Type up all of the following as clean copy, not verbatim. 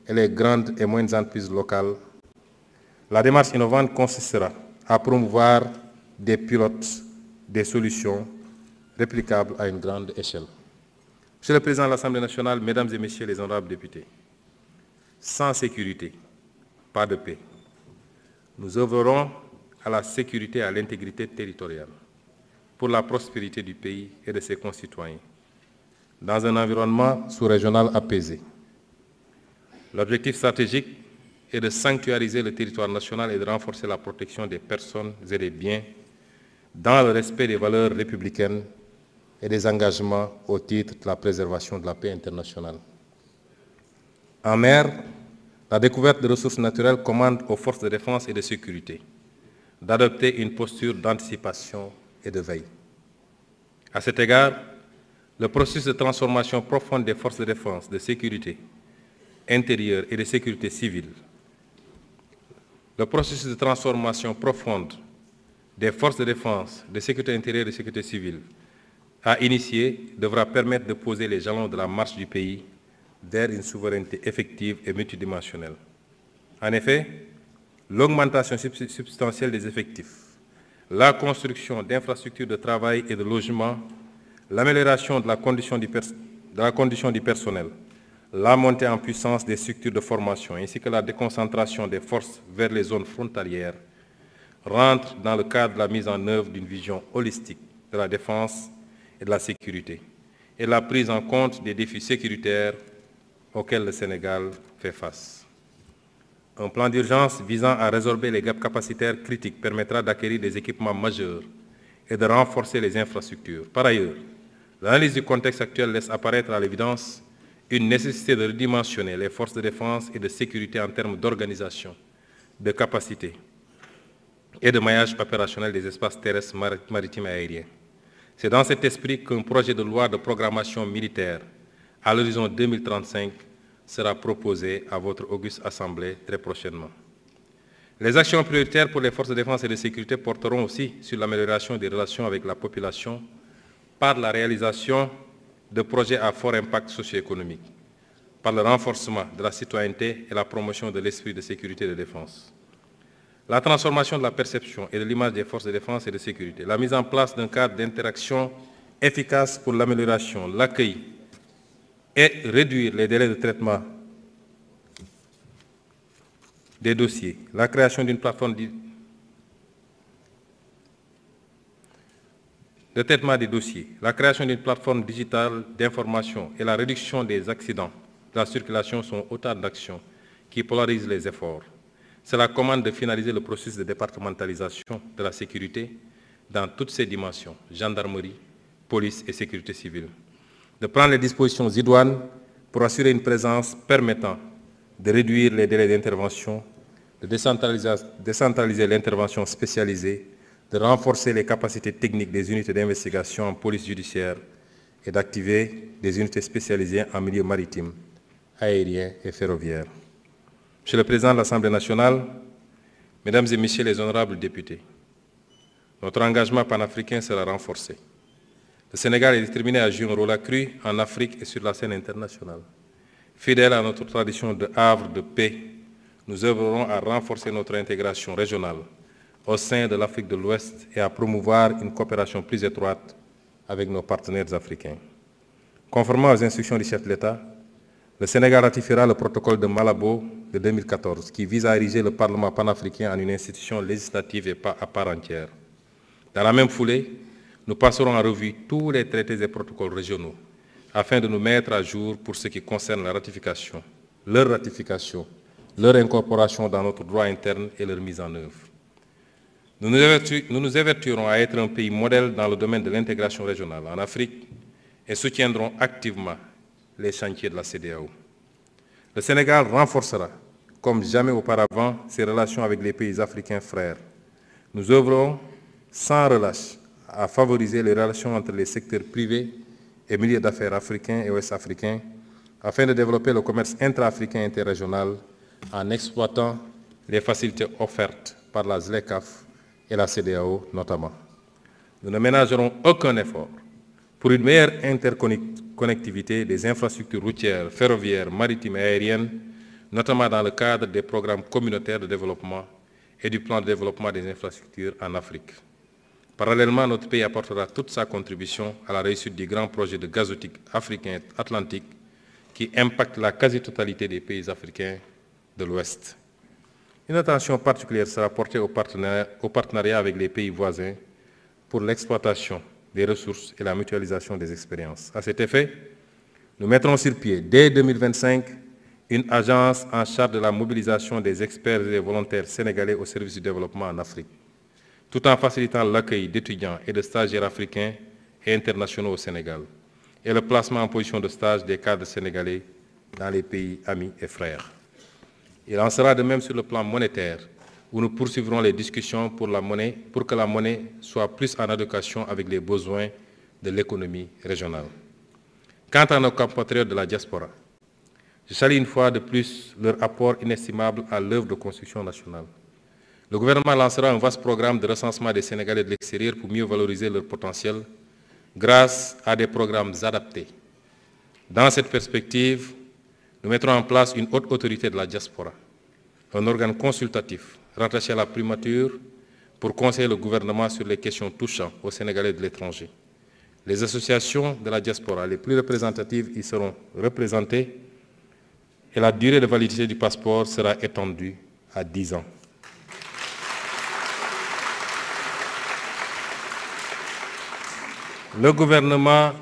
et les grandes et moyennes entreprises locales, la démarche innovante consistera à promouvoir des pilotes, des solutions réplicables à une grande échelle. Monsieur le Président de l'Assemblée nationale, Mesdames et Messieurs les honorables députés, sans sécurité, pas de paix. Nous œuvrerons à la sécurité et à l'intégrité territoriale pour la prospérité du pays et de ses concitoyens, dans un environnement sous-régional apaisé. L'objectif stratégique est de sanctuariser le territoire national et de renforcer la protection des personnes et des biens dans le respect des valeurs républicaines et des engagements au titre de la préservation de la paix internationale. En mer, la découverte de ressources naturelles commande aux forces de défense et de sécurité d'adopter une posture d'anticipation et de veille. À cet égard, le processus de transformation profonde des forces de défense, de sécurité intérieure et de sécurité civile, le processus de transformation profonde des forces de défense, de sécurité intérieure et de sécurité civile à initier devra permettre de poser les jalons de la marche du pays vers une souveraineté effective et multidimensionnelle. En effet, l'augmentation substantielle des effectifs, la construction d'infrastructures de travail et de logement, l'amélioration de la condition du personnel, la montée en puissance des structures de formation ainsi que la déconcentration des forces vers les zones frontalières rentrent dans le cadre de la mise en œuvre d'une vision holistique de la défense et de la sécurité et la prise en compte des défis sécuritaires auxquels le Sénégal fait face. Un plan d'urgence visant à résorber les gaps capacitaires critiques permettra d'acquérir des équipements majeurs et de renforcer les infrastructures. Par ailleurs, l'analyse du contexte actuel laisse apparaître à l'évidence une nécessité de redimensionner les forces de défense et de sécurité en termes d'organisation, de capacité et de maillage opérationnel des espaces terrestres, maritimes et aériens. C'est dans cet esprit qu'un projet de loi de programmation militaire à l'horizon 2035 sera proposé à votre auguste Assemblée très prochainement. Les actions prioritaires pour les forces de défense et de sécurité porteront aussi sur l'amélioration des relations avec la population par la réalisation de projets à fort impact socio-économique, par le renforcement de la citoyenneté et la promotion de l'esprit de sécurité et de défense. La transformation de la perception et de l'image des forces de défense et de sécurité, la mise en place d'un cadre d'interaction efficace pour l'amélioration, l'accueil et réduire les délais de traitement des dossiers, la création d'une plateforme de traitement des dossiers, la création d'une plateforme digitale d'information et la réduction des accidents de la circulation sont autant d'actions qui polarisent les efforts. C'est la commande de finaliser le processus de départementalisation de la sécurité dans toutes ses dimensions, gendarmerie, police et sécurité civile. De prendre les dispositions idoines pour assurer une présence permettant de réduire les délais d'intervention, de décentraliser l'intervention spécialisée, de renforcer les capacités techniques des unités d'investigation en police judiciaire et d'activer des unités spécialisées en milieu maritime, aérien et ferroviaire. Monsieur le Président de l'Assemblée nationale, Mesdames et Messieurs les honorables députés, notre engagement panafricain sera renforcé. Le Sénégal est déterminé à jouer un rôle accru en Afrique et sur la scène internationale. Fidèle à notre tradition de havre de paix, nous œuvrerons à renforcer notre intégration régionale au sein de l'Afrique de l'Ouest et à promouvoir une coopération plus étroite avec nos partenaires africains. Conformément aux instructions du chef de l'État, le Sénégal ratifiera le protocole de Malabo de 2014 qui vise à ériger le Parlement panafricain en une institution législative et à part entière. Dans la même foulée, nous passerons en revue tous les traités et protocoles régionaux afin de nous mettre à jour pour ce qui concerne la ratification, leur incorporation dans notre droit interne et leur mise en œuvre. Nous nous évertuerons à être un pays modèle dans le domaine de l'intégration régionale en Afrique et soutiendrons activement les chantiers de la CEDEAO. Le Sénégal renforcera, comme jamais auparavant, ses relations avec les pays africains frères. Nous œuvrons sans relâche à favoriser les relations entre les secteurs privés et milieux d'affaires africains et ouest-africains afin de développer le commerce intra-africain et interrégional en exploitant les facilités offertes par la ZLECAf et la CEDEAO notamment. Nous ne ménagerons aucun effort pour une meilleure interconnectivité des infrastructures routières, ferroviaires, maritimes et aériennes notamment dans le cadre des programmes communautaires de développement et du plan de développement des infrastructures en Afrique. Parallèlement, notre pays apportera toute sa contribution à la réussite du grand projet de gazoduc africain atlantique qui impacte la quasi-totalité des pays africains de l'Ouest. Une attention particulière sera portée au partenariat avec les pays voisins pour l'exploitation des ressources et la mutualisation des expériences. À cet effet, nous mettrons sur pied, dès 2025, une agence en charge de la mobilisation des experts et des volontaires sénégalais au service du développement en Afrique, tout en facilitant l'accueil d'étudiants et de stagiaires africains et internationaux au Sénégal, et le placement en position de stage des cadres sénégalais dans les pays amis et frères. Il en sera de même sur le plan monétaire, où nous poursuivrons les discussions pour que la monnaie soit plus en adéquation avec les besoins de l'économie régionale. Quant à nos compatriotes de la diaspora, je salue une fois de plus leur apport inestimable à l'œuvre de construction nationale. Le gouvernement lancera un vaste programme de recensement des Sénégalais de l'extérieur pour mieux valoriser leur potentiel grâce à des programmes adaptés. Dans cette perspective, nous mettrons en place une haute autorité de la diaspora, un organe consultatif rattaché à la primature pour conseiller le gouvernement sur les questions touchant aux Sénégalais de l'étranger. Les associations de la diaspora les plus représentatives y seront représentées et la durée de validité du passeport sera étendue à 10 ans. Le gouvernement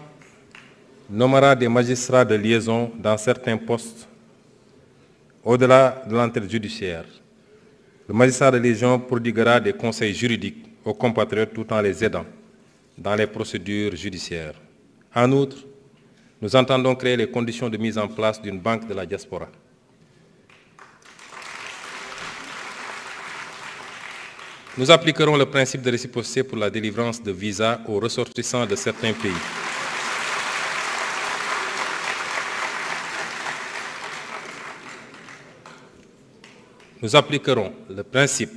nommera des magistrats de liaison dans certains postes au-delà de l'entrée judiciaire. Le magistrat de liaison prodiguera des conseils juridiques aux compatriotes tout en les aidant dans les procédures judiciaires. En outre, nous entendons créer les conditions de mise en place d'une banque de la diaspora. Nous appliquerons le principe de réciprocité pour la délivrance de visas aux ressortissants de certains pays. Nous appliquerons le principe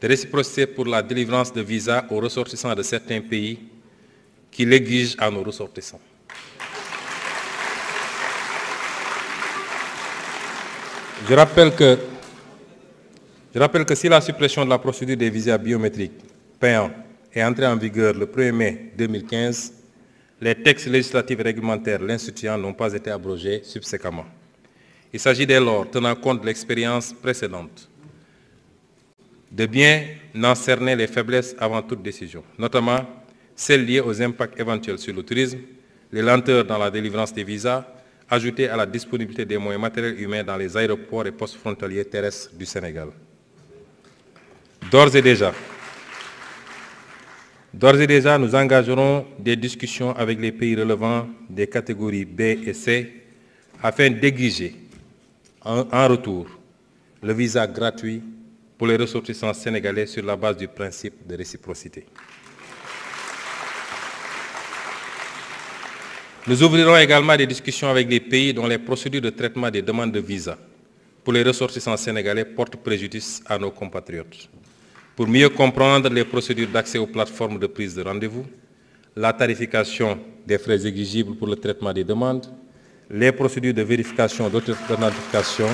de réciprocité pour la délivrance de visas aux ressortissants de certains pays qui l'exigent à nos ressortissants. Je rappelle que si la suppression de la procédure des visas biométriques payants est entrée en vigueur le 1er mai 2015, les textes législatifs et réglementaires l'instituant n'ont pas été abrogés subséquemment. Il s'agit dès lors, tenant compte de l'expérience précédente, de bien en cerner les faiblesses avant toute décision, notamment celles liées aux impacts éventuels sur le tourisme, les lenteurs dans la délivrance des visas, ajoutées à la disponibilité des moyens matériels et humains dans les aéroports et postes frontaliers terrestres du Sénégal. D'ores et déjà, nous engagerons des discussions avec les pays relevant des catégories B et C afin d'exiger en retour le visa gratuit pour les ressortissants sénégalais sur la base du principe de réciprocité. Nous ouvrirons également des discussions avec les pays dont les procédures de traitement des demandes de visa pour les ressortissants sénégalais portent préjudice à nos compatriotes, pour mieux comprendre les procédures d'accès aux plateformes de prise de rendez-vous, la tarification des frais exigibles pour le traitement des demandes, les procédures de vérification d'authentification,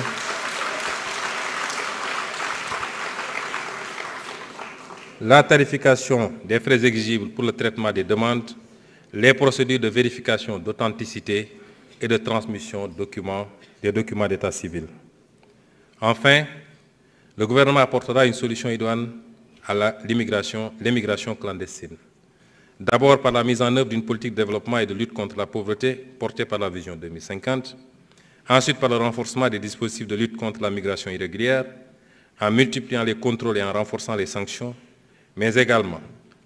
la tarification des frais exigibles pour le traitement des demandes, les procédures de vérification d'authenticité et de transmission des documents d'état civil. Enfin, le gouvernement apportera une solution idoine à l'immigration clandestine. D'abord par la mise en œuvre d'une politique de développement et de lutte contre la pauvreté portée par la Vision 2050, ensuite par le renforcement des dispositifs de lutte contre la migration irrégulière, en multipliant les contrôles et en renforçant les sanctions, mais également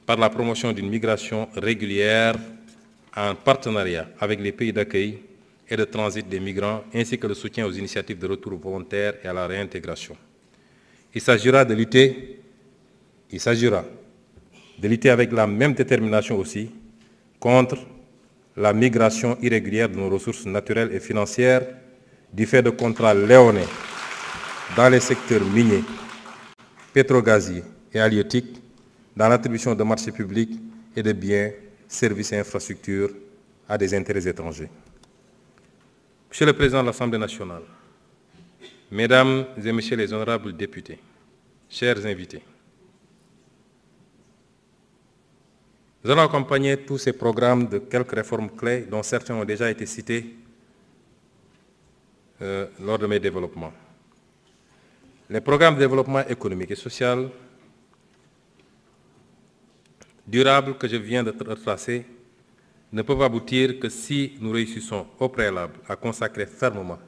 par la promotion d'une migration régulière en partenariat avec les pays d'accueil et de transit des migrants, ainsi que le soutien aux initiatives de retour volontaire et à la réintégration. Il s'agira de lutter avec la même détermination aussi contre la migration irrégulière de nos ressources naturelles et financières du fait de contrats léonins dans les secteurs miniers, pétrogaziers et halieutiques, dans l'attribution de marchés publics et de biens, services et infrastructures à des intérêts étrangers. Monsieur le Président de l'Assemblée nationale, Mesdames et Messieurs les honorables députés, chers invités, nous allons accompagner tous ces programmes de quelques réformes clés dont certains ont déjà été cités lors de mes développements. Les programmes de développement économique et social durable que je viens de retracer ne peuvent aboutir que si nous réussissons au préalable à consacrer fermement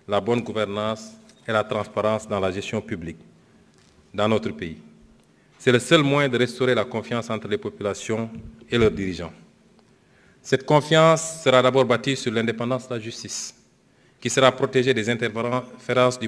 la bonne gouvernance et la transparence dans la gestion publique dans notre pays. C'est le seul moyen de restaurer la confiance entre les populations et leurs dirigeants. Cette confiance sera d'abord bâtie sur l'indépendance de la justice, qui sera protégée des interférences du